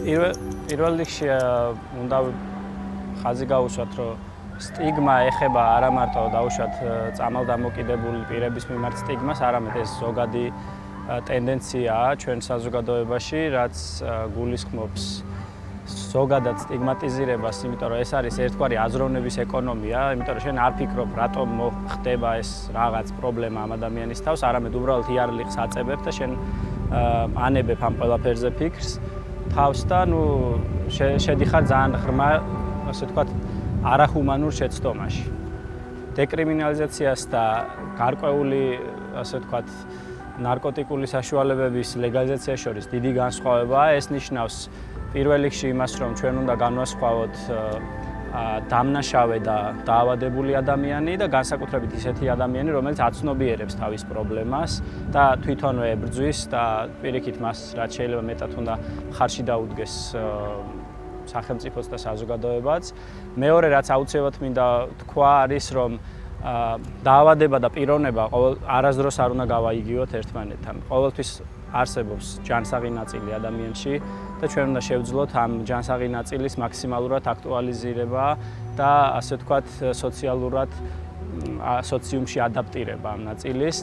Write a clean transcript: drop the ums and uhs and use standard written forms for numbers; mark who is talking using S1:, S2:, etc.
S1: პირველ რიგში უნდა ხაზი გაუსვათ, რომ სტიგმა ეხება არა მარტო დაუშვათ წამალდამოკიდებული პირების მიმართ სტიგმას, არამედ ეს ზოგადი ტენდენციაა ჩვენ საზოგადოებაში, რაც გულისხმობს ზოგადად სტიგმატიზირებას, იმიტომ რომ ეს არის ერთგვარი აზროვნების ეკონომია, იმიტომ რომ შენ არ ფიქრობ, რატომ ხდება ეს რაღაც პრობლემა ამ ადამიანის თავს, არამედ უბრალოდ იარლიხს აწებებ და შენ ანებებ ამ ყველაფერზე ფიქრს თავს და შედიხარ ძალიან ღრმა, ასე ვთქვათ, არახუმანურ შეცდომაში. დეკრიმინალიზაციას და გარკვეული, ასე ვთქვათ, ნარკოტიკული საშუალებების ლეგალიზაციას შორის დიდი განსხვავებაა. ეს ნიშნავს პირველ რიგში იმას, რომ ჩვენ უნდა განვასხვაოთ დამნაშავე და დაავადებული ადამიანი და განსაკუთრებით ისეთი ადამიანი, რომელიც აცნობიერებს თავის პრობლემას და თვითონვე ებრძვის და პირიქით მას რაც შეიძლება მეტად უნდა მხარში დაუდგეს სახელმწიფოც და საზოგადოებაც. მეორე რაც აუცილებლად მინდა თქვა არის, რომ დაავადება და პიროვნება არასდროს არ უნდა გავაიგივოთ ერთმანეთთან. ყოველთვის არსებობს ჯანსაღი ნაწილი ადამიანში და ჩვენ უნდა შევძლოთ ამ ჯანსაღი ნაწილის მაქსიმალურად აქტუალიზირება და ასე ვთქვათ სოციალურად სოციუმში ადაპტირება ამ ნაწილის.